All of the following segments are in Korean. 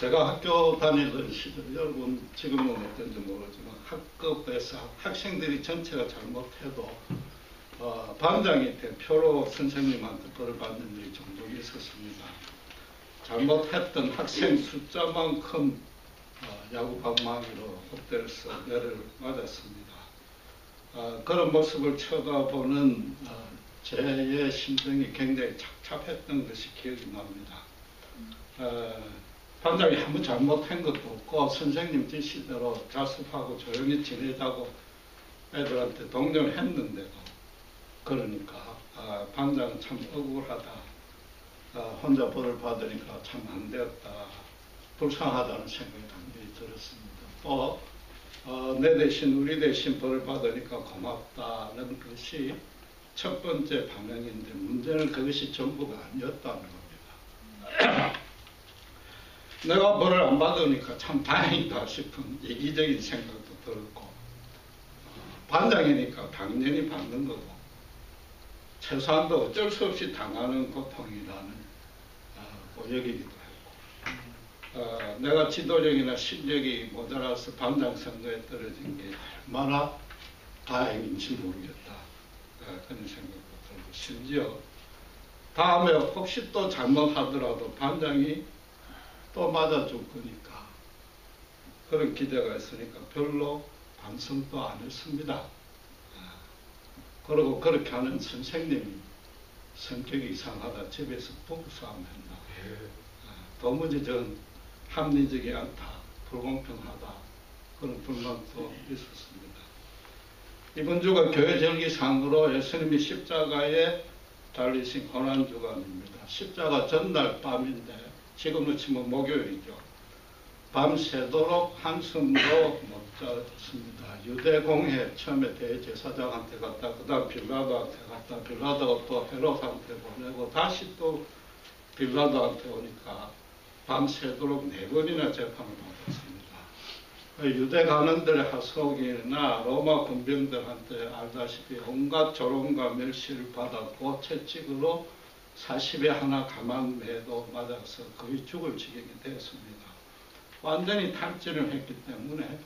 제가 학교 다니던 시절, 여러분 지금은 어떤지 모르지만 학급에서 학생들이 전체가 잘못해도 반장이 대표로 선생님한테 벌을 받는 일이 종종 있었습니다. 잘못했던 학생 숫자만큼 야구 방망이로 헛대서 매를 맞았습니다. 그런 모습을 쳐다보는 제 심정이 굉장히 착잡했던 것이 기억이 납니다. 반장이 아무 잘못한 것도 없고 선생님 지시대로 자습하고 조용히 지내자고 애들한테 독려를 했는데도, 그러니까 반장은 참 억울하다, 혼자 벌을 받으니까 참 안 되었다, 불쌍하다는 생각이 당연히 들었습니다. 또 내 대신 우리 대신 벌을 받으니까 고맙다는 것이 첫 번째 반응인데, 문제는 그것이 전부가 아니었다는 겁니다. 내가 벌을 안 받으니까 참 다행이다 싶은 이기적인 생각도 들었고, 반장이니까 당연히 받는 거고, 최소한도 어쩔 수 없이 당하는 고통이라는 여기기도 했고, 내가 지도력이나 실력이 모자라서 반장 선거에 떨어진 게 얼마나 다행인지 모르겠다, 그런 생각도 들고, 심지어 다음에 혹시 또 잘못하더라도 반장이 또 맞아줄 거니까 그런 기대가 있으니까 별로 반성도 안 했습니다. 그리고 그렇게 하는 선생님이 성격이 이상하다, 집에서 부부싸움 한다, 도무지 전 합리적이 않다, 불공평하다, 그런 불만도 있었습니다. 이번 주가 교회 절기상으로 예수님이 십자가에 달리신 고난주간입니다. 십자가 전날 밤인데 지금은 치면 목요일이죠. 밤새도록 한숨도 못 잤습니다. 유대공회 처음에 대제사장한테 갔다, 그 다음 빌라도한테 갔다, 빌라도가 또 헤롯한테 보내고 다시 또 빌라도한테 오니까 밤새도록 4번이나 재판을 받았습니다. 유대 관원들의 하속이나 로마 군병들한테 알다시피 온갖 조롱과 멸시를 받았고, 채찍으로 40에 하나 감한 매도 맞아서 거의 죽을 지경이 되었습니다. 완전히 탈진을 했기 때문에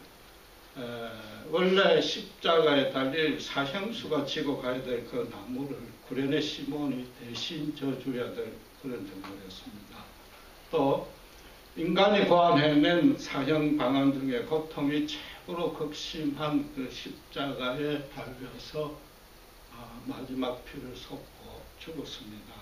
원래 십자가에 달릴 사형수가 지고 가야 될 그 나무를 구레네 시몬이 대신 져줘야 될 그런 정도였습니다. 또 인간이 고안해낸 사형 방안 중에 고통이 최고로 극심한 그 십자가에 달려서 마지막 피를 쏟고 죽었습니다.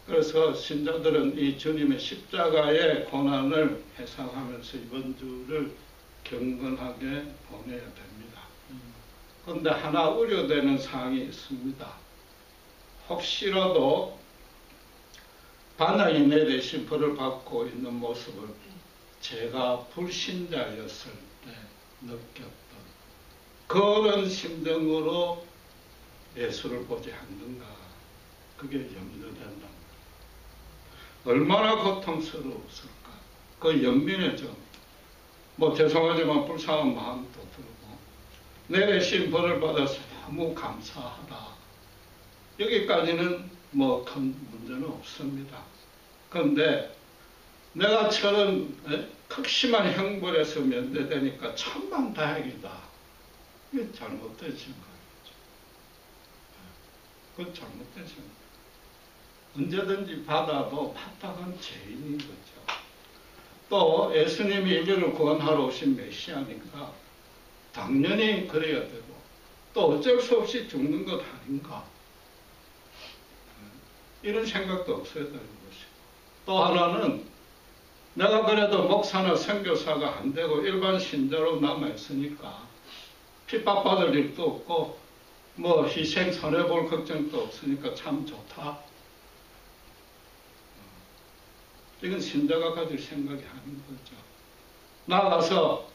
그래서 신자들은 이 주님의 십자가의 고난을 회상하면서 이번 주를 경건하게 보내야 됩니다. 그런데 하나 우려되는 사항이 있습니다. 혹시라도 반장이 내 대신 벌을 받고 있는 모습을 제가 불신자였을 때 느꼈던 그런 심정으로 예수를 보지 않는가, 그게 염려된다. 얼마나 고통스러웠을까. 그 연민의 뭐 죄송하지만 불쌍한 마음도 들고, 내 대신 벌을 받아서 너무 감사하다, 여기까지는 뭐 큰 문제는 없습니다. 그런데 내가 저런 극심한 형벌에서 면제되니까 천만 다행이다, 이게 잘못된 생각이죠. 그건 잘못된 생각. 언제든지 받아도 마땅한 죄인인 거죠. 또 예수님이 인류를 구원하러 오신 메시아니까 당연히 그래야 되고, 또 어쩔 수 없이 죽는 것 아닌가, 이런 생각도 없어야 되는 것이고, 또 하나는 내가 그래도 목사나 선교사가 안 되고 일반 신자로 남아있으니까 핍박받을 일도 없고 뭐 희생 손해볼 걱정도 없으니까 참 좋다, 이건 신자가 가질 생각이 아닌 거죠. 나아가서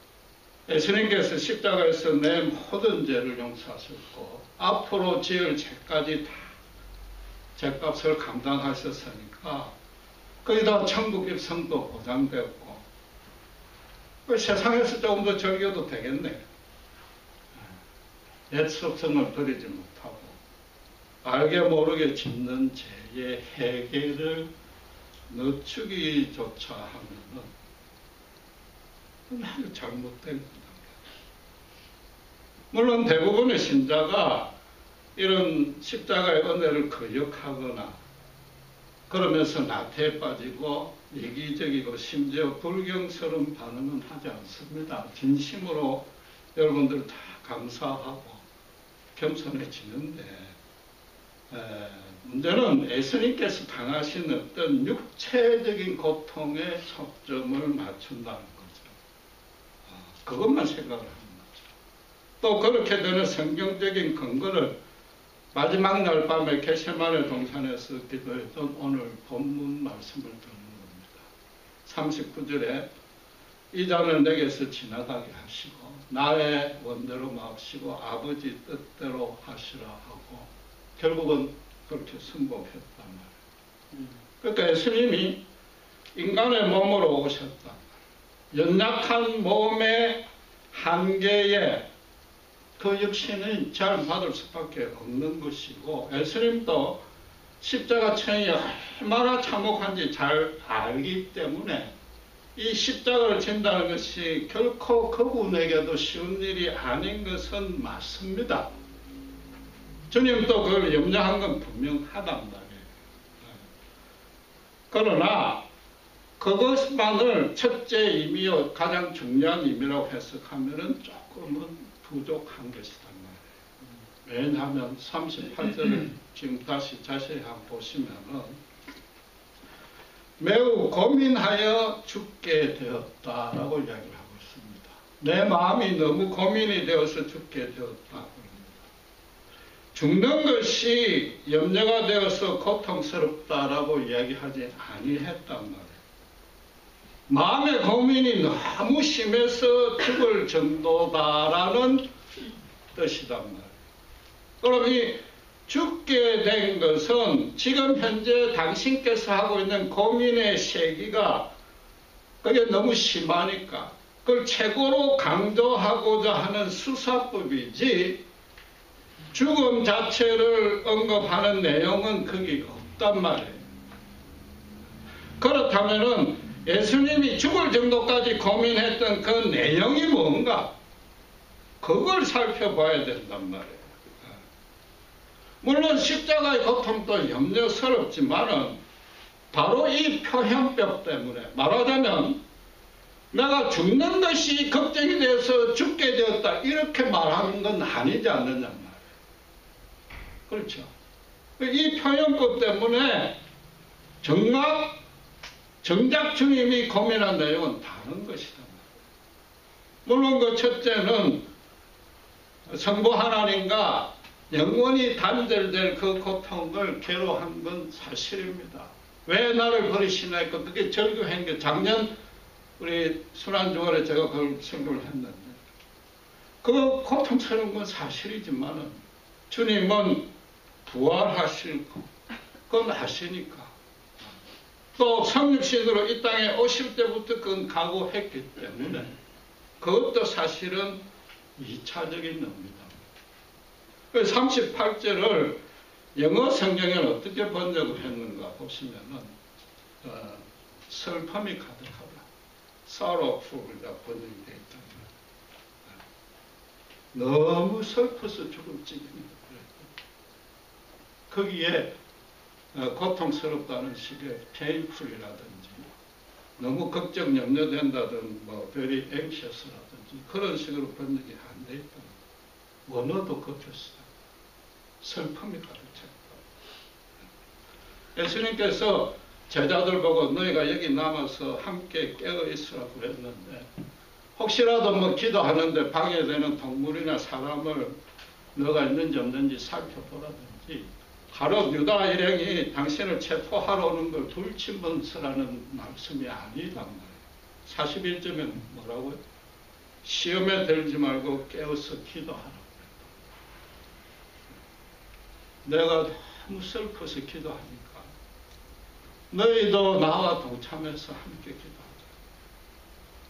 예수님께서 십자가에서 내 모든 죄를 용서하셨고 앞으로 지을 죄까지 다 죄값을 감당하셨으니까 거기다 천국 입성도 보장되었고, 세상에서 조금 더 즐겨도 되겠네. 옛 습성을 버리지 못하고 알게 모르게 짓는 죄의 해결을 늦추기조차 하면은 아주 잘못된 거다. 물론 대부분의 신자가 이런 십자가의 은혜를 거역하거나 그러면서 나태에 빠지고 이기적이고 심지어 불경스러운 반응은 하지 않습니다. 진심으로 여러분들 다 감사하고 겸손해지는데 문제는 예수님께서 당하신 어떤 육체적인 고통에 초점을 맞춘다는 거죠. 그것만 생각을 하는 거죠. 또 그렇게 되는 성경적인 근거를 마지막 날 밤에 겟세마네 동산에서 기도했던 오늘 본문 말씀을 듣는 겁니다. 39절에 이 잔을 내게서 지나가게 하시고 나의 원대로 마시고 아버지 뜻대로 하시라 하고 결국은 그렇게 승복했단 말이에요. 그러니까 예수님이 인간의 몸으로 오셨단 말이에요. 연약한 몸의 한계에 그 육신은 잘 받을 수밖에 없는 것이고 예수님도 십자가 천이 얼마나 참혹한지 잘 알기 때문에 이 십자가를 진다는 것이 결코 그분에게도 쉬운 일이 아닌 것은 맞습니다. 주님도 그걸 염려한 건 분명하단 말이에요. 그러나 그것만을 첫째 의미요 가장 중요한 의미라고 해석하면 조금은 부족한 것이단 말이에요. 왜냐하면 38절을 지금 다시 자세히 한번 보시면은 매우 고민하여 죽게 되었다라고 이야기를 하고 있습니다. 내 마음이 너무 고민이 되어서 죽게 되었다. 죽는 것이 염려가 되어서 고통스럽다라고 이야기하지 아니했단 말이에요. 마음의 고민이 너무 심해서 죽을 정도다라는 뜻이단 말이에요. 그럼 이 죽게 된 것은 지금 현재 당신께서 하고 있는 고민의 세기가 그게 너무 심하니까 그걸 최고로 강조하고자 하는 수사법이지 죽음 자체를 언급하는 내용은 거기 없단 말이에요. 그렇다면은 예수님이 죽을 정도까지 고민했던 그 내용이 뭔가 그걸 살펴봐야 된단 말이에요. 물론 십자가의 고통도 염려스럽지만은 바로 이 표현법 때문에 말하자면 내가 죽는 것이 걱정이 되어서 죽게 되었다 이렇게 말하는 건 아니지 않느냐 말이에요. 그렇죠. 이 표현법 때문에 정작 주님이 고민한 내용은 다른 것이다. 물론 그 첫째는 성부 하나님과 영원히 단절될 그 고통을 괴로워한 건 사실입니다. 왜 나를 버리시나 했고 그게 절규한 게 작년 우리 순환주월에 제가 그걸 설교를 했는데 그 고통스러운 건 사실이지만 주님은 부활하실 건 아시니까 또 성육신으로 이 땅에 오실 때부터 그건 각오했기 때문에 그것도 사실은 2차적인 겁니다. 38절을 영어 성경에는 어떻게 번역을 했는가 보시면은 슬픔이 가득하다. sorrowful이라 번역이 되어 있다. 너무 슬퍼서 죽을 지경이다. 거기에 고통스럽다는 식의 painful이라든지 너무 걱정 염려된다든 뭐 very anxious라든지 그런 식으로 번역이 안 되어 있다. 원어도 그렇습니다. 슬픔이 가득 찼다. 예수님께서 제자들 보고 너희가 여기 남아서 함께 깨어 있으라고 그랬는데 혹시라도 뭐 기도하는데 방해되는 동물이나 사람을 너가 있는지 없는지 살펴보라든지 하루 유다 일행이 당신을 체포하러 오는 걸 둘치면서라는 말씀이 아니란 말이에요. 41점에 뭐라고요? 시험에 들지 말고 깨어서 기도하라. 내가 너무 슬퍼서 기도하니까 너희도 나와 동참해서 함께 기도하자.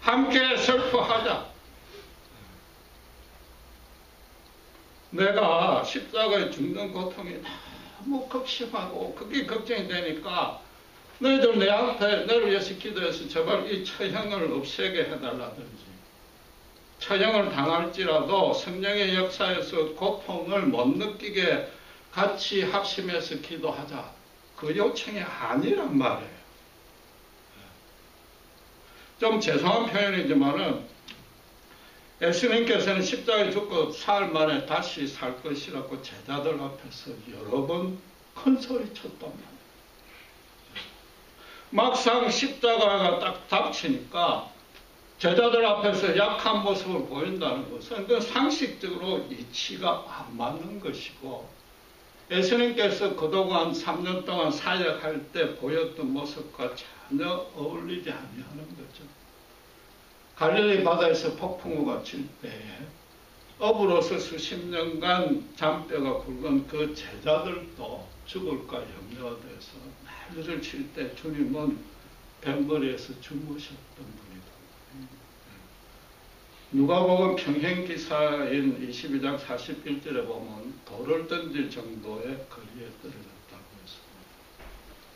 함께 슬퍼하자. 내가 십자가에 죽는 고통이 너무 극심하고 그게 걱정이 되니까 너희들 내 앞에 너를 위해서 기도해서 제발 이 처형을 없애게 해달라든지, 처형을 당할지라도 성령의 역사에서 고통을 못 느끼게 같이 합심해서 기도하자. 그 요청이 아니란 말이에요. 좀 죄송한 표현이지만은 예수님께서는 십자가에 죽고 사흘 만에 다시 살 것이라고 제자들 앞에서 여러 번 큰 소리 쳤단 말이에요. 막상 십자가가 딱 닥치니까 제자들 앞에서 약한 모습을 보인다는 것은 그 상식적으로 이치가 안 맞는 것이고, 예수님께서 그동안 3년 동안 사역할 때 보였던 모습과 전혀 어울리지 아니하는 거죠. 갈릴리 바다에서 폭풍우가 칠 때에 업으로서 수십 년간 잔뼈가 굵은 그 제자들도 죽을까 염려가 돼서 날개를 칠 때 주님은 뱃머리에서 주무셨던 분이다. 누가복음 평행기사인 22장 41절에 보면 돌을 던질 정도의 거리에 떨어졌다고 했습니다.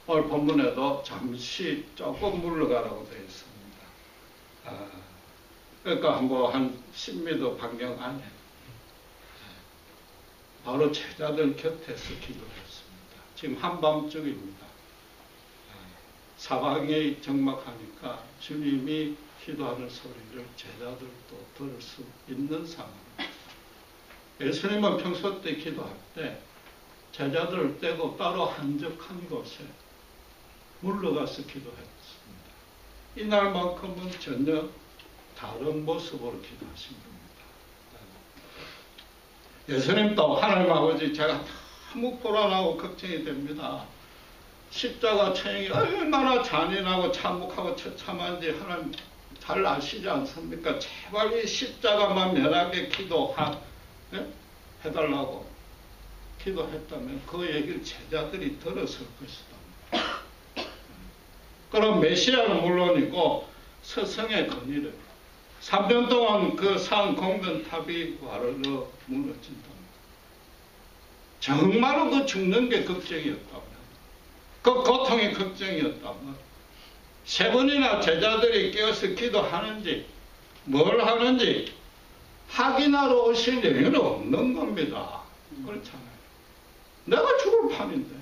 오늘 본문에도 잠시 조금 물러가라고 되어 있습니다. 그러니까 뭐 한 10m 반경 안에 바로 제자들 곁에서 기도했습니다. 지금 한밤중입니다. 사방이 적막하니까 주님이 기도하는 소리를 제자들도 들을 수 있는 상황입니다. 예수님은 평소 때 기도할 때 제자들을 떼고 따로 한적한 곳에 물러가서 기도했습니다. 이날만큼은 전혀 다른 모습으로 기도하신 겁니다. 예수님도 하나님 아버지, 제가 너무 불안하고 걱정이 됩니다. 십자가 처형이 얼마나 잔인하고 참혹하고 처참한지 하나님 잘 아시지 않습니까? 제발 이 십자가만 면하게 해달라고 기도했다면 그 얘기를 제자들이 들었을 것이다. 그럼 메시아는 물론이고 스승의 권위를 3년 동안 그 산 공전탑이 와르르 무너진다. 정말로 그 죽는 게 걱정이었다면, 그 고통이 걱정이었다면 3번이나 제자들이 깨어서 기도하는지 뭘 하는지 확인하러 오실 여유는 없는 겁니다. 그렇잖아요. 내가 죽을 판인데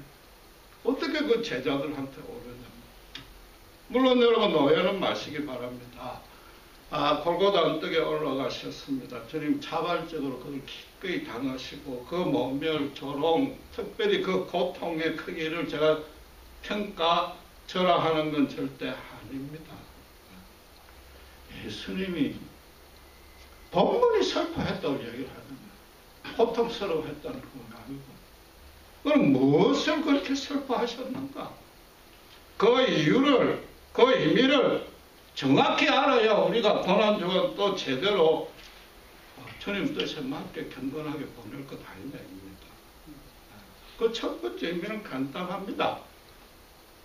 어떻게 그 제자들한테 오르냐. 물론 여러분 오해는 마시기 바랍니다. 골고다 언덕에 올라가셨습니다. 주님 자발적으로 그걸 기꺼이 당하시고 그 모멸, 조롱, 특별히 그 고통의 크기를 제가 평가절하하는 건 절대 아닙니다. 예수님이 본문이 슬퍼했다고 얘기를 하는 거예요. 고통스러워했다는 건 아니고. 그럼 무엇을 그렇게 슬퍼하셨는가? 그 이유를, 그 의미를 정확히 알아야 우리가 고난주간 또 제대로 주님 뜻에 맞게 경건하게 보낼 것 아니냐 입니다. 그 첫 번째 의미는 간단합니다.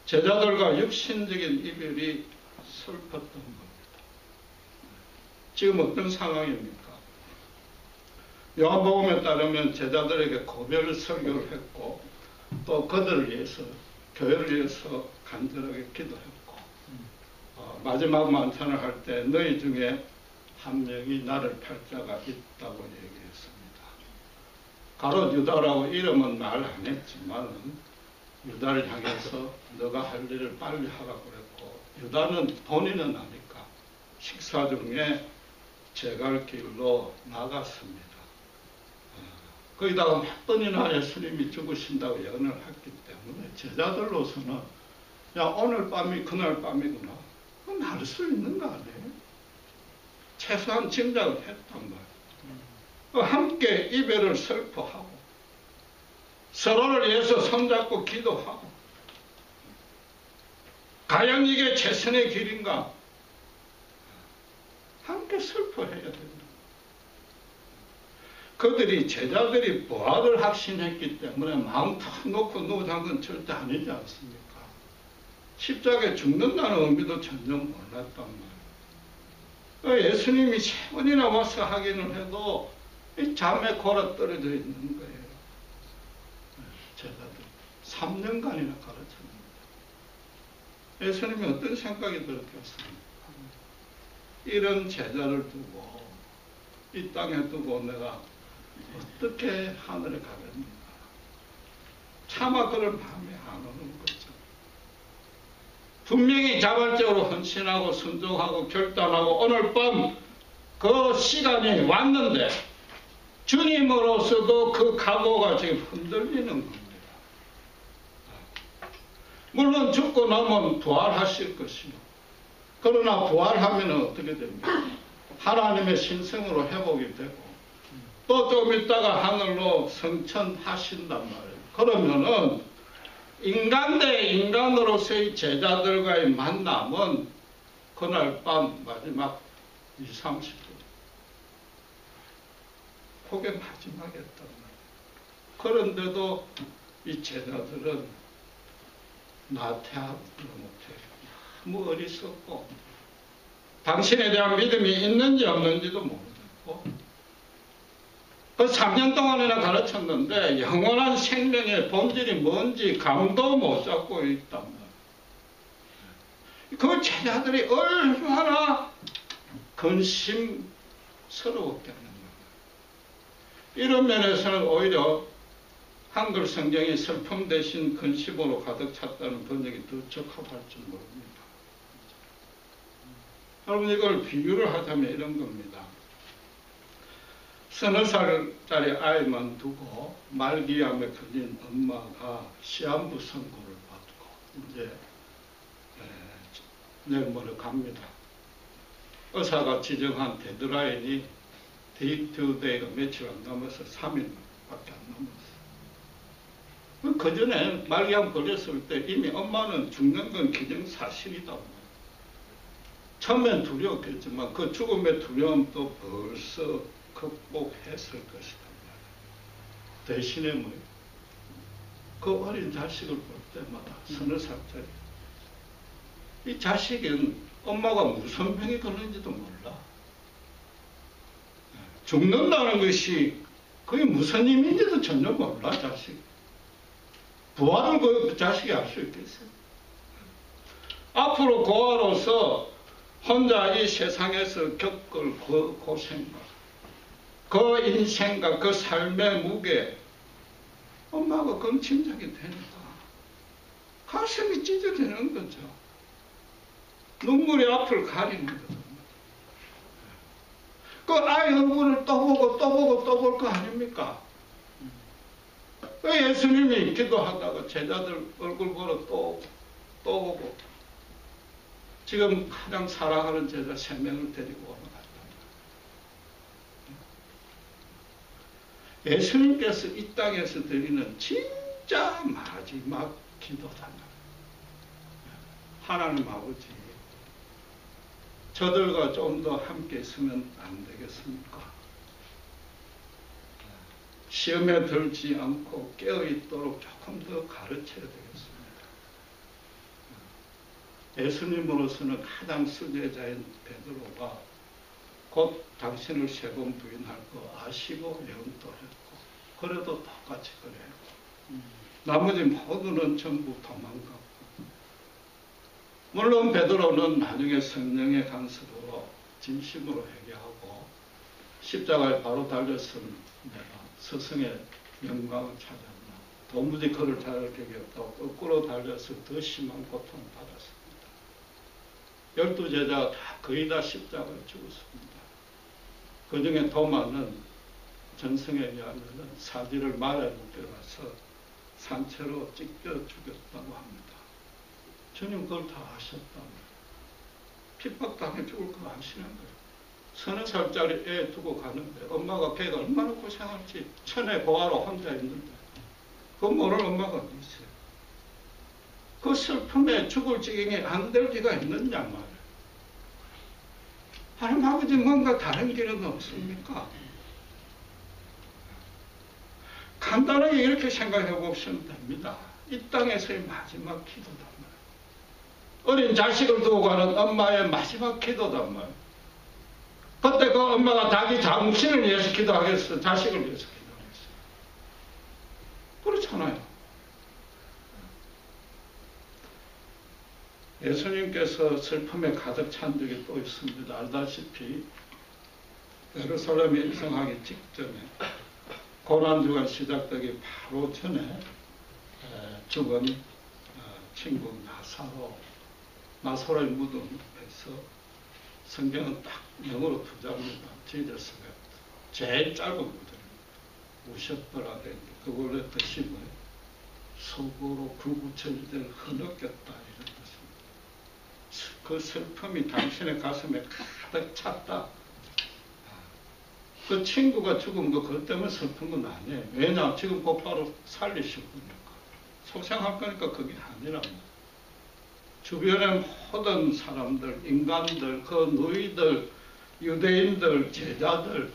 제자들과 육신적인 이별이 슬펐던 겁니다. 지금 어떤 상황입니까? 요한복음에 따르면 제자들에게 고별 설교를 했고 또 그들을 위해서, 교회를 위해서 간절하게 기도했고 마지막 만찬을 할 때 너희 중에 한 명이 나를 팔 자가 있다고 얘기했습니다. 가롯 유다라고 이름은 말 안 했지만 유다를 향해서 너가 할 일을 빨리 하라고 그랬고, 유다는 본인은 아니까 식사 중에 제갈 길로 나갔습니다. 거기다가 몇 번이나 예수님이 죽으신다고 예언을 했기 때문에 제자들로서는 야, 오늘 밤이 그날 밤이구나. 그건 알 수 있는 거 아니에요? 최소한 짐작을 했단 말이에요. 함께 이별을 슬퍼하고 서로를 위해서 손잡고 기도하고, 과연 이게 최선의 길인가? 함께 슬퍼해야 된다. 그들이, 제자들이 부활을 확신했기 때문에 마음 탁 놓고 누워잔 건 절대 아니지 않습니까? 십자가에 죽는다는 의미도 전혀 몰랐단 말이에요. 예수님이 3번이나 와서 하기는 해도 잠에 골아 떨어져 있는 거예요. 제자들 3년간이나 가르쳤습니다. 예수님이 어떤 생각이 들었겠습니까? 이런 제자를 두고 이 땅에 두고 내가 어떻게 하늘에 가겠는가? 차마 그런 마음이 안 오는 거죠. 분명히 자발적으로 헌신하고 순종하고 결단하고 오늘 밤 그 시간이 왔는데 주님으로서도 그 각오가 지금 흔들리는 겁니다. 물론 죽고 나면 부활하실 것이요. 그러나 부활하면 어떻게 됩니까? 하나님의 신성으로 회복이 되고 또 좀 있다가 하늘로 성천하신단 말이에요. 그러면은 인간 대 인간으로서의 제자들과의 만남은 그날 밤 마지막 20, 30분 그게 마지막이었단 말이에요. 그런데도 이 제자들은 나태하고 못해요. 너무 어리석고 당신에 대한 믿음이 있는지 없는지도 모르겠고 그 3년 동안이나 가르쳤는데 영원한 생명의 본질이 뭔지 감도 못 잡고 있단 말이에요. 그 제자들이 얼마나 근심스러웠겠는가. 이런 면에서는 오히려 한글 성경이 슬픔 대신 근심으로 가득 찼다는 번역이 더 적합할지 모릅니다. 여러분 이걸 비유를 하자면 이런 겁니다. 서너 살짜리 아이만 두고 말기암에 걸린 엄마가 시한부 선고를 받고 이제 내일 모레 갑니다. 의사가 지정한 데드라인이 데이가 며칠 안 남아서 3일밖에 안 남았어요. 그 전에 말기암 걸렸을 때 이미 엄마는 죽는 건 기정사실이다. 처음엔 두려웠겠지만 그 죽음의 두려움도 벌써 극복했을 것이다. 대신에 뭐예요? 그 어린 자식을 볼 때마다 서너 살짜리 이 자식은 엄마가 무슨 병이 걸는지도 몰라. 죽는다는 것이 그게 무슨 의미인지도 전혀 몰라. 자식 부활을 그 자식이 알 수 있겠어요? 앞으로 고아로서 혼자 이 세상에서 겪을 그 고생과 그 인생과 그 삶의 무게 엄마가 그건 짐작이 되니까 가슴이 찢어지는 거죠. 눈물이 앞을 가리는 거죠. 그 아이 얼굴을 또 보고 또 보고 또 볼 거 아닙니까? 예수님이 기도하다가 제자들 얼굴 보러 또 보고 지금 가장 사랑하는 제자 3명을 데리고 오는 것 같다. 예수님께서 이 땅에서 드리는 진짜 마지막 기도다. 하나님 아버지, 저들과 좀 더 함께 있으면 안 되겠습니까? 시험에 들지 않고 깨어있도록 조금 더 가르쳐야 되겠습니다. 예수님으로서는 가장 수제자인 베드로가 곧 당신을 3번 부인할 거 아시고 영도했고 그래도 똑같이 그래요. 나머지 모두는 전부 도망갔고 물론 베드로는 나중에 성령의 간섭으로 진심으로 회개하고 십자가에 바로 달렸으면 내가 스승의 영광을 찾았나 도무지 그를 잘할 격이 없다고 거꾸로 달려서 더 심한 고통을 받았습니다. 12제자가 거의 다 십자가에 죽었습니다. 그 중에 도마는 전승에 의하면 사지를 말에 묶여가서 산채로 찢겨 죽였다고 합니다. 주님 그걸 다 하셨다고. 핍박당해 죽을 거 아시는 거예요. 서너 살짜리 애 두고 가는데 엄마가 걔가 얼마나 고생할지 천에 고아로 혼자 있는데 그거 모르는 엄마가 어디 있어요. 그 슬픔에 죽을 지경이 안 될 리가 있느냐 말이에요. 하나님 아버지 뭔가 다른 길은 없습니까? 간단하게 이렇게 생각해 보시면 됩니다. 이 땅에서의 마지막 기도단 말이에요. 어린 자식을 두고 가는 엄마의 마지막 기도단 말이에요. 그때 그 엄마가 자기 자신을 위해서 기도하겠어? 자식을 위해서 기도하겠어? 그렇잖아요. 예수님께서 슬픔에 가득 찬 적이 또 있습니다. 알다시피 예루살렘에 입성하기 직전에 고난주가 시작되기 바로 전에 죽은 친구 나사로의 무덤에서 성경은 딱 영어로 두 장입니다. 지저스가 제일 짧은 구절입니다. 우셨더라 되는데 그 원래 뜻이 뭐예요? 속으로 불구처질 흐느꼈다 이런 뜻입니다. 그 슬픔이 당신의 가슴에 가득 찼다. 그 친구가 죽은 거 그것 때문에 슬픈 건 아니에요. 왜냐? 지금 곧바로 살리실 거니까. 소생할 거니까 그게 아니랍니다. 주변의 모든 사람들, 인간들, 그 누이들, 유대인들, 제자들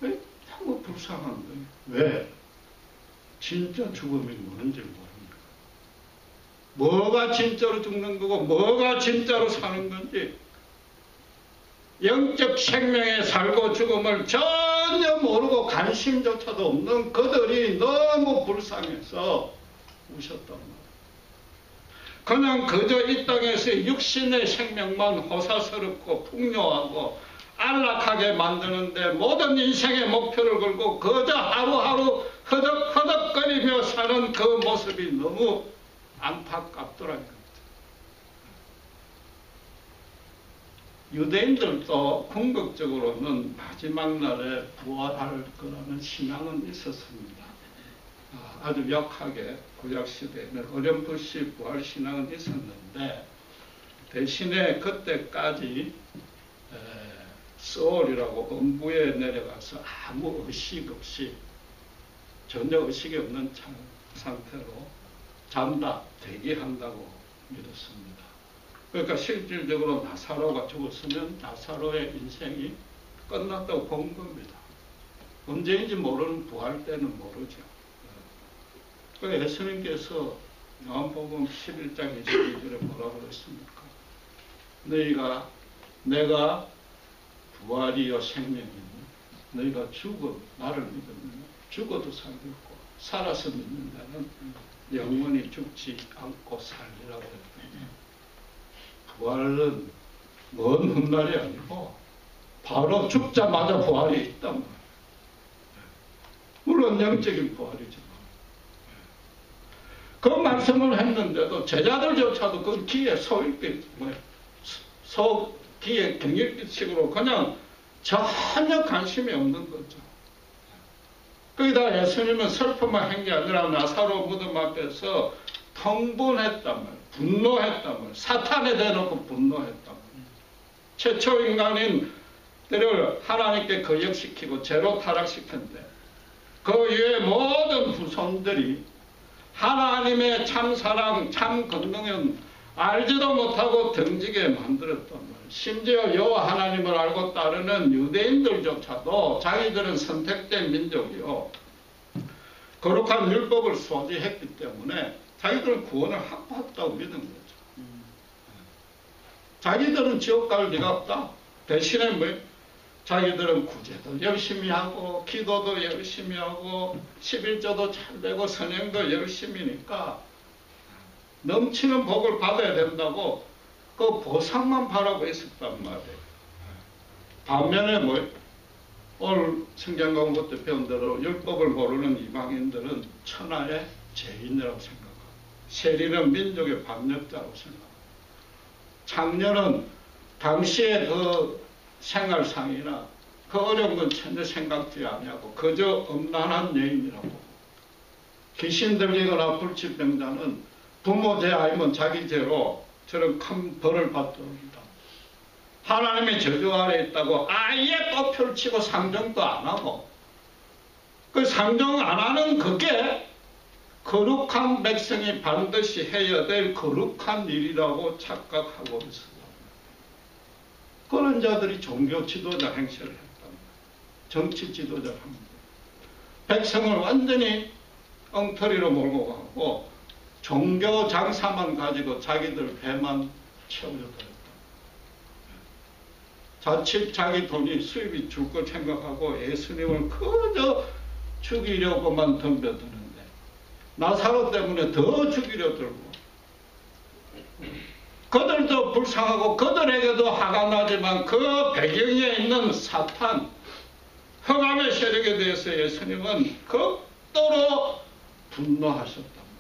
너무 불쌍한 거예요. 왜? 진짜 죽음이 뭔지 모릅니다. 뭐가 진짜로 죽는 거고 뭐가 진짜로 사는 건지 영적 생명에 살고 죽음을 전혀 모르고 관심조차도 없는 그들이 너무 불쌍해서 우셨단 말이에요. 그냥 그저 이 땅에서 육신의 생명만 호사스럽고 풍요하고 안락하게 만드는데 모든 인생의 목표를 걸고 그저 하루하루 허덕허덕거리며 사는 그 모습이 너무 안타깝더라고요. 유대인들도 궁극적으로는 마지막 날에 부활할 거라는 신앙은 있었습니다. 아주 약하게 구약시대에는 어렴풋이 부활신앙은 있었는데 대신에 그때까지 서울이라고 음부에 내려가서 아무 의식 없이 전혀 의식이 없는 상태로 잠다 대기한다고 믿었습니다. 그러니까 실질적으로 나사로가 죽었으면 나사로의 인생이 끝났다고 본 겁니다. 언제인지 모르는 부활 때는 모르죠. 그 예수님께서 요한복음 11장 22절에 뭐라고 그랬습니까? 내가 부활이요 생명이니 너희가 나를 믿으면 죽어도 살겠고 살아서 믿는 자는 영원히 죽지 않고 살리라고 했거든요. 부활은 먼 훗날이 아니고 바로 죽자마자 부활이 있단 말이에요. 물론 영적인 부활이지만 그 말씀을 했는데도 제자들조차도 그 귀에 귀에 경일빛식으로 그냥 전혀 관심이 없는 거죠. 거기다 예수님은 슬픔을 한 게 아니라 나사로 무덤 앞에서 통분했단 말이에요. 분노했단 말이에요. 사탄에 대놓고 분노했단 말이에요. 최초 인간인들을 하나님께 거역시키고 죄로 타락시켰는데 그 이외의 모든 후손들이 하나님의 참사랑 참 권능은 알지도 못하고 등지게 만들었단 말이에요. 심지어 여호와 하나님을 알고 따르는 유대인들조차도 자기들은 선택된 민족이요 거룩한 율법을 소지했기 때문에 자기들은 구원을 확보했다고 믿은 거죠. 자기들은 지옥 갈 리가 없다. 대신에 자기들은 구제도 열심히 하고 기도도 열심히 하고 11조도 잘 되고 선행도 열심히니까 넘치는 복을 받아야 된다고 그 보상만 바라고 있었단 말이에요. 반면에 오늘 성경 공부 때 배운 대로 율법을 모르는 이방인들은 천하의 죄인이라고 생각하고 세리는 민족의 반역자라고 생각하고 장녀는 당시의 그 생활상이나 그 어려운 건 전혀 생각지 아니하고 그저 음란한 여인이라고 귀신 들리거나 불치병자는 부모 죄 아니면 자기 죄로 저런 큰 벌을 받습니다. 하나님의 저주 아래 있다고 아예 또 펼치고 상정도 안 하고 그 상정 안 하는 그게 거룩한 백성이 반드시 해야 될 거룩한 일이라고 착각하고 있습니다. 그런 자들이 종교 지도자 행세를 했단 말이에요. 정치 지도자를 합니다. 백성을 완전히 엉터리로 몰고 가고 종교 장사만 가지고 자기들 배만 채우려고 했다. 자칫 자기 돈이 수입이 줄 걸 생각하고 예수님을 그저 죽이려고만 덤벼드는데 나사로 때문에 더 죽이려 들고 그들도 불쌍하고 그들에게도 화가 나지만 그 배경에 있는 사탄, 흑암의 세력에 대해서 예수님은 극도로 분노하셨단 말이에요.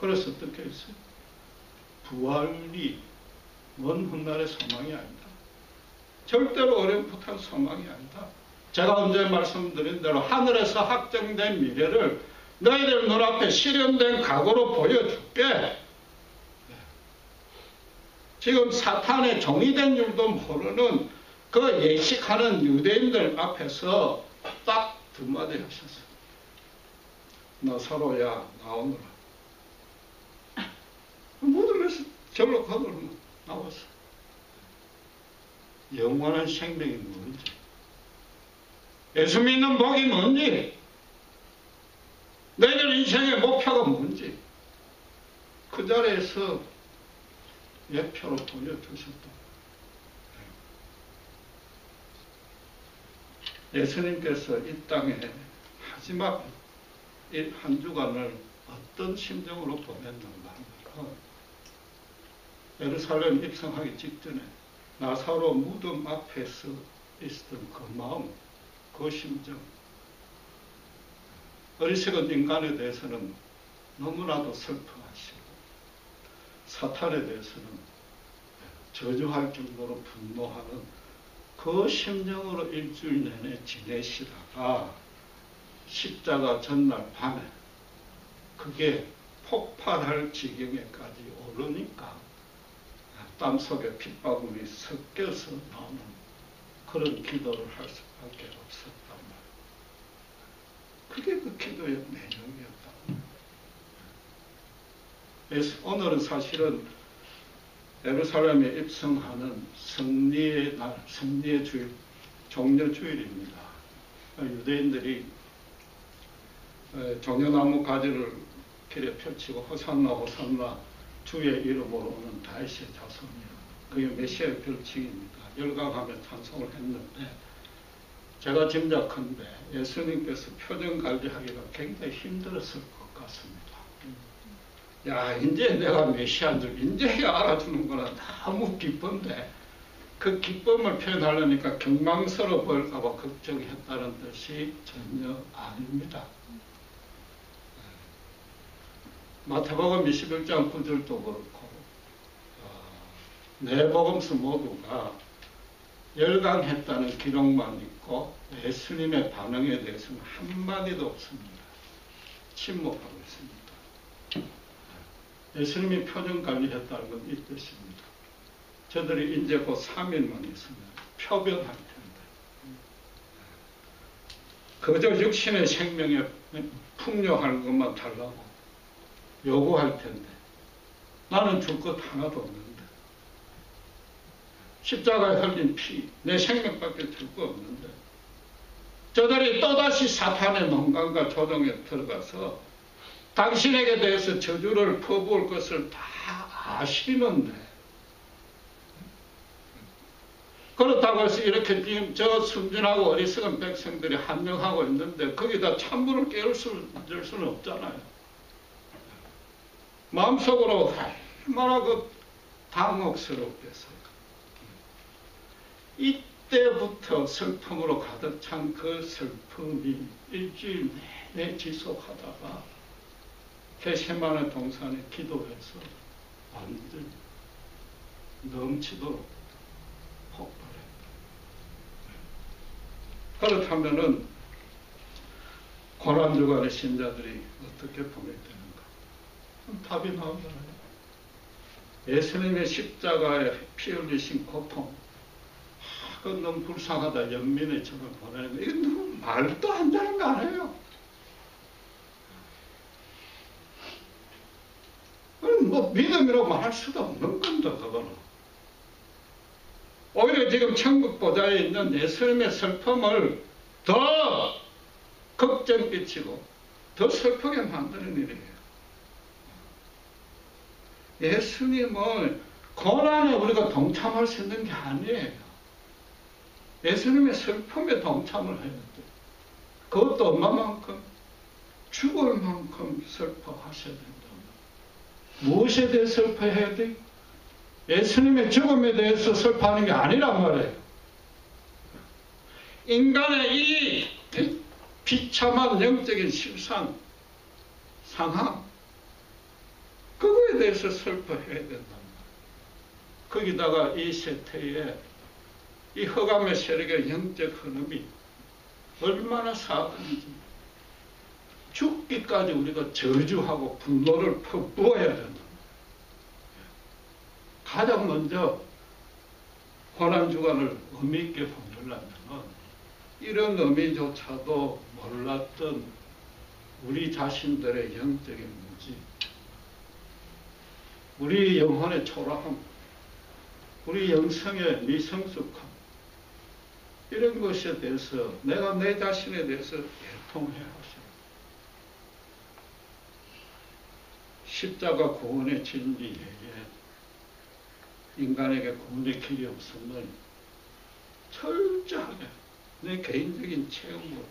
그래서 어떻게 했어요? 부활이 먼 훗날의 소망이 아니다. 절대로 어렴풋한 소망이 아니다. 제가 언제 말씀드린 대로 하늘에서 확정된 미래를 너희들 눈앞에 실현된 각오로 보여줄게. 지금 사탄의 종이 된 줄도 모르는 그 예식하는 유대인들 앞에서 딱 두 마디 하셨어요. 나사로야 나오너라. 무덤에서 절로 거들고 나왔어. 영원한 생명이 뭔지, 예수 믿는 복이 뭔지, 너희들 인생의 목표가 뭔지 그 자리에서 예표로 보여주셨다. 예수님께서 이 땅에 마지막 한 주간을 어떤 심정으로 보냈는가 하면, 예루살렘 입성하기 직전에 나사로 무덤 앞에서 있었던 그 마음, 그 심정, 어리석은 인간에 대해서는 너무나도 슬퍼하시고 사탄에 대해서는 저주할 정도로 분노하는 그 심정으로 일주일 내내 지내시다가 십자가 전날 밤에 그게 폭발할 지경에까지 오르니까 땀 속에 핏방울이 섞여서 나오는 그런 기도를 할 수밖에 없었단 말이에요. 그게 그 기도의 내용이었다. 오늘은 사실은 예루살렘에 입성하는 승리의 날, 승리의 주일, 종려주일입니다. 유대인들이 종려나무 가지를 길에 펼치고 호산나 호산나 주의 이름으로 오는 다윗의 자손이라, 그게 메시아의 별칭입니다. 열광하며 찬송을 했는데 제가 짐작컨대 예수님께서 표정 관리하기가 굉장히 힘들었을 것 같습니다. 야, 이제 내가 메시아인 줄 이제야 알아주는구나. 너무 기쁜데 그 기쁨을 표현하려니까 경망스러워 보일까봐 걱정했다는 뜻이 전혀 아닙니다. 마태복음 21장 9절도 그렇고 네 복음서 모두가 열광했다는 기록만 있고 예수님의 반응에 대해서는 한마디도 없습니다. 침묵하고 있습니다. 예수님이 표정 관리했다는 건 이 뜻입니다. 저들이 이제 곧 3일만 있으면 표변할 텐데 그저 육신의 생명에 풍요할 것만 달라고 요구할 텐데 나는 줄 것 하나도 없는데, 십자가에 흘린 피, 내 생명밖에 줄 거 없는데 저들이 또다시 사탄의 농간과 조종에 들어가서 당신에게 대해서 저주를 퍼부을 것을 다 아시는데, 그렇다고 해서 이렇게 지금 저 순진하고 어리석은 백성들이 한명하고 있는데 거기다 찬물을 끼얹을 수는 없잖아요. 마음속으로 얼마나 그 당혹스럽겠어요. 이때부터 슬픔으로 가득 찬 그 슬픔이 일주일 내내 지속하다가 겟세마네 동산에 기도해서 완전히 넘치도록 폭발했다. 그렇다면은 고난주간의 신자들이 어떻게 보내야 되는가? 답이 나오잖아요. 예수님의 십자가에 피 흘리신 고통, 그건 너무 불쌍하다, 연민의 점을 보내는 거, 이건 너무 말도 안 되는 거 아니에요? 뭐 믿음이라고 말할 수도 없는 건데, 그거는. 오히려 지금 천국 보좌에 있는 예수님의 슬픔을 더 걱정끼치고 더 슬프게 만드는 일이에요. 예수님은 고난에 우리가 동참할 수 있는 게 아니에요. 예수님의 슬픔에 동참을 해야 돼요. 그것도 얼마만큼? 죽을 만큼 슬퍼하셔야 된다. 무엇에 대해 슬퍼해야 돼? 예수님의 죽음에 대해서 설파하는 게 아니란 말이에요. 인간의 이 비참한 영적인 실상, 상황, 그거에 대해서 설파해야 된단 말이에요. 거기다가 이 세태에 이 흑암의 세력의 영적 흐름이 얼마나 사든지 죽기까지 우리가 저주하고 분노를 퍼부어야 된다. 가장 먼저 고난주간을 의미있게 보내려면 이런 의미조차도 몰랐던 우리 자신들의 영적인 무지, 우리 영혼의 초라함, 우리 영성의 미성숙함, 이런 것에 대해서 내가 내 자신에 대해서 애통해야 하십니다. 십자가 구원의 진리에 인간에게 구원의 길이 없으면 철저하게 내 개인적인 체험으로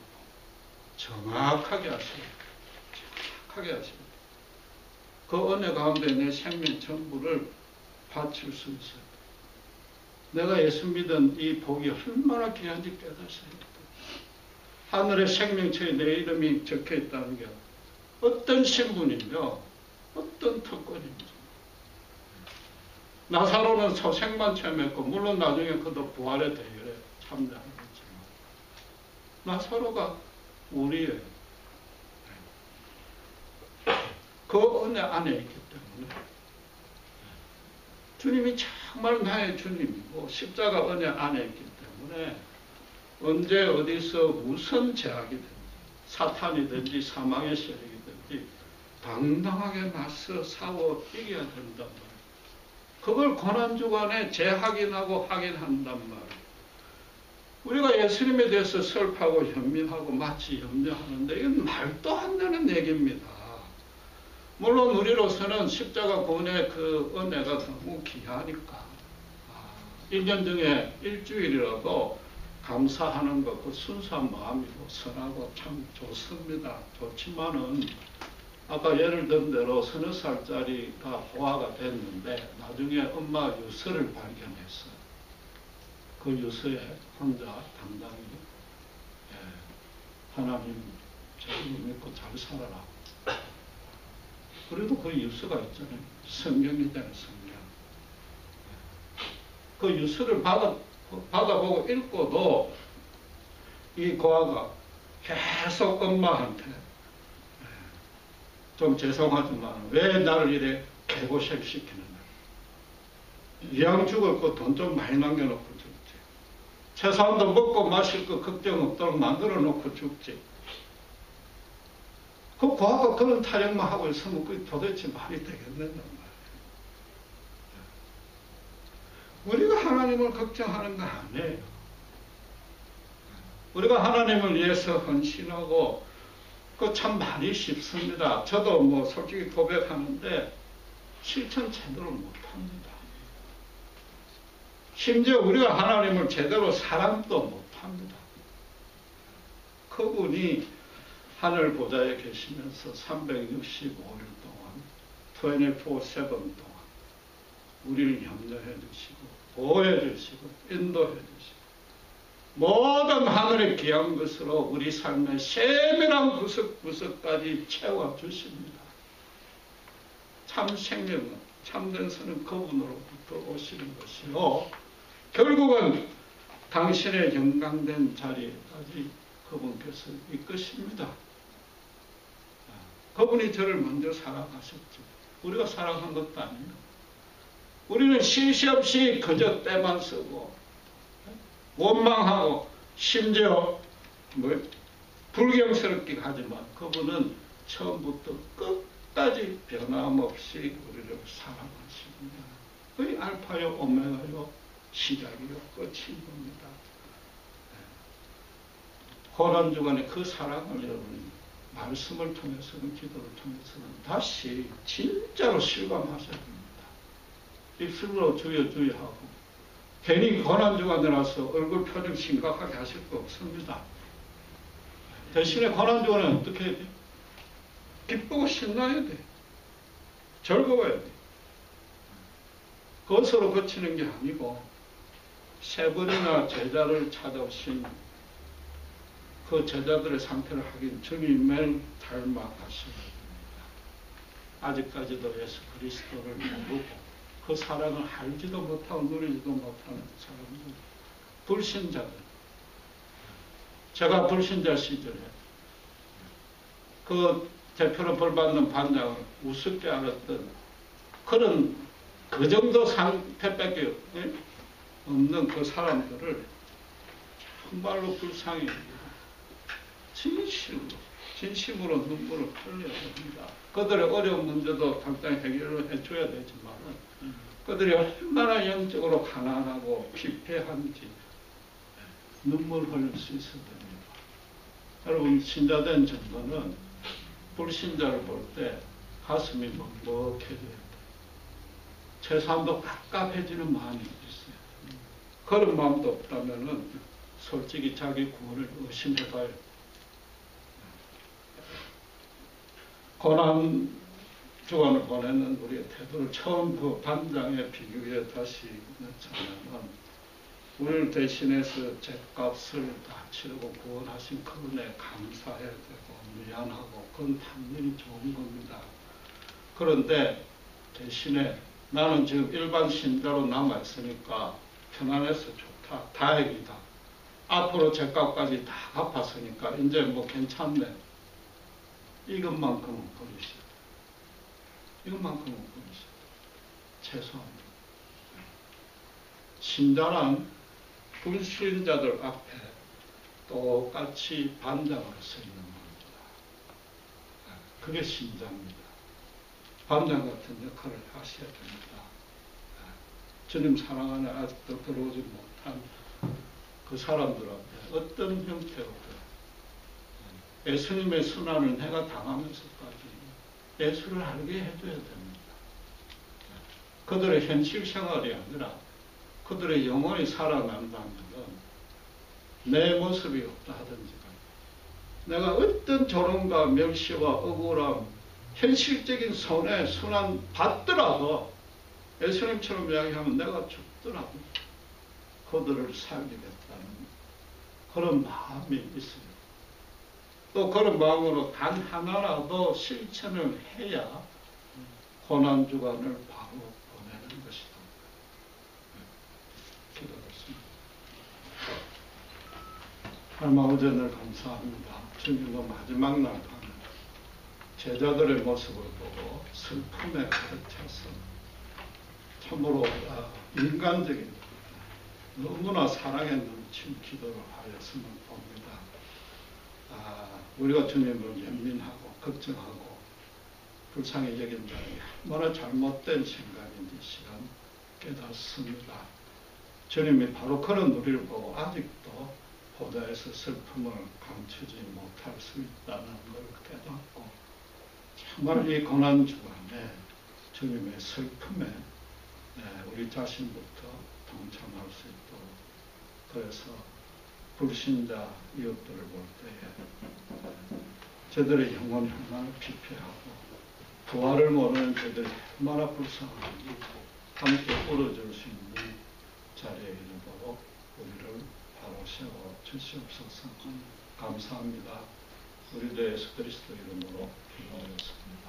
정확하게 하십니다. 정확하게 하십니다. 그 은혜 가운데 내 생명 전부를 바칠 수 있어요. 내가 예수 믿은 이 복이 얼마나 귀한지 깨닫어야 돼. 하늘의 생명체에 내 이름이 적혀 있다는 게 어떤 신분이며 어떤 특권인지. 나사로는 소생만 체험했고 물론 나중에 그도 부활의 대열에 참여하겠지만 나사로가 우리의 그 은혜 안에 있기 때문에 주님이 정말 나의 주님이고 십자가 은혜 안에 있기 때문에 언제 어디서 무슨 제약이든지 사탄이든지 사망의 세력이든지 당당하게 맞서 싸워 이겨야 된단 말이에요. 그걸 고난주간에 재확인하고 확인한단 말이에요. 우리가 예수님에 대해서 설파하고 현민하고 마치 염려하는데 이건 말도 안 되는 얘기입니다. 물론 우리로서는 십자가 구원의 그 은혜가 너무 귀하니까 1년 중에 일주일이라도 감사하는 것, 그 순수한 마음이고 선하고 참 좋습니다. 좋지만은 아까 예를 든 대로 서너 살짜리가 호화가 됐는데 나중에 엄마 유서를 발견했어요. 그 유서에 혼자 당당히 하나님 저를 믿고 잘 살아라. 그래도 그 유서가 있잖아요. 성경이잖아요. 성경. 그 유서를 받아보고 읽고도 이 고아가 계속 엄마한테 좀 죄송하지만 왜 나를 이래 개고생시키느냐. 이왕 죽을 거 돈 좀 많이 남겨놓고 죽지. 최소한도 먹고 마실 거 걱정 없도록 만들어 놓고 죽지. 그 고아가 그런 타령만 하고 있으면 그게 도대체 말이 되겠느냐 말이에요. 우리가 하나님을 걱정하는 거 아니에요. 우리가 하나님을 위해서 헌신하고 그 참 많이 쉽습니다. 저도 뭐 솔직히 고백하는데 실천 제대로 못합니다. 심지어 우리가 하나님을 제대로 사랑도 못합니다. 그분이 하늘 보좌에 계시면서 365일 동안 24/7 동안 우리를 염려해 주시고 보호해 주시고 인도해 주시고 모든 하늘의 귀한 것으로 우리 삶의 세밀한 구석구석까지 채워주십니다. 참 생명은 참된 선은 그분으로부터 오시는 것이요 결국은 당신의 영광된 자리까지 그분께서 이끄십니다. 그분이 저를 먼저 사랑하셨죠. 우리가 사랑한 것도 아니에요. 우리는 쉴 새 없이 그저 때만 쓰고 원망하고 심지어 불경스럽긴 하지만 그분은 처음부터 끝까지 변함없이 우리를 사랑하십니다. 그게 알파요 오메가요 시작이요 끝인 겁니다. 고난주간에 그 사랑을 여러분 말씀을 통해서는 기도를 통해서는 다시 진짜로 실감하셔야 됩니다. 입술로 주여 주여 하고 괜히 고난주간에 나서 얼굴 표정 심각하게 하실 거 없습니다. 대신에 고난주간에 어떻게 해야 돼? 기쁘고 신나야 돼. 즐거워야 돼. 그것으로 그치는 게 아니고 세 번이나 제자를 찾아오신 그 제자들의 상태를 하긴 주님을 닮아가시는 겁니다. 아직까지도 예수 그리스도를 모르고 그 사랑을 알지도 못하고 누리지도 못하는 사람들, 불신자들. 제가 불신자 시절에 그 대표로 벌받는 반장을 우습게 알았던 그런 그 정도 상태밖에 없는 그 사람들을 정말로 불쌍히 진심으로 눈물을 흘려야 됩니다. 그들의 어려운 문제도 당장히 해결을 해줘야 되지만 그들이 얼마나 영적으로 가난하고 피폐한지 눈물 흘릴 수 있어야 됩니다. 여러분, 신자된 정도는 불신자를 볼 때 가슴이 먹먹해져야 돼요. 최소한도 깝깝해지는 마음이 있어요. 그런 마음도 없다면은 솔직히 자기 구원을 의심해봐요. 고난 주간을 보내는 우리의 태도를 처음 그 반장의 비교에 다시 넣자면 우리를 대신해서 죄값을 다 치르고 구원하신 그분에 감사해야 되고 미안하고 그건 당연히 좋은 겁니다. 그런데 대신에 나는 지금 일반 신자로 남아있으니까 편안해서 좋다. 다행이다. 앞으로 죄값까지 다 갚았으니까 이제 뭐 괜찮네. 이것만큼은 버리시다. 이것만큼은 버리시다. 최소한도. 신자란 불신자들 앞에 똑같이 반장으로 서 있는 겁니다. 그게 신자입니다. 반장 같은 역할을 하셔야 됩니다. 주님 사랑 안에 아직도 들어오지 못한 그 사람들한테 어떤 형태로든 예수님의 순환을 내가 당하면서까지 예수를 알게 해줘야 됩니다. 그들의 현실 생활이 아니라 그들의 영혼이 살아난다면 내 모습이 없다 하든지 내가 어떤 조롱과 멸시와 억울함, 현실적인 손해, 순환 받더라도 예수님처럼 이야기하면 내가 죽더라도 그들을 살리겠다는 그런 마음이 있어요. 또 그런 마음으로 단 하나라도 실천을 해야 고난주간을 바로 보내는 것이다. 기도하겠습니다. 하나님 아버지, 늘 감사합니다. 주님도 마지막 날 밤에 제자들의 모습을 보고 슬픔에 가득차서 참으로 인간적인 너무나 사랑에 넘친 기도를 하였으면 봅니다. 우리가 주님을 연민하고 걱정하고 불쌍히 여긴 자에게 얼마나 잘못된 생각인지 시간 깨닫습니다. 주님이 바로 그런 우리를 보고 아직도 보좌에서 슬픔을 감추지 못할 수 있다는 걸 깨닫고 정말 이 고난주간에 주님의 슬픔에 우리 자신부터 동참할 수 있도록, 그래서 불신자 이웃들을 볼 때에 저들의 영혼이 얼마나 피폐하고 부활을 모르는 저들이 얼마나 불쌍한지 함께 울어줄 수 있는 자리에 이르도록 우리를 바로 세워 주시옵소서. 감사합니다. 우리 주 예수 그리스도 이름으로 기도하였습니다.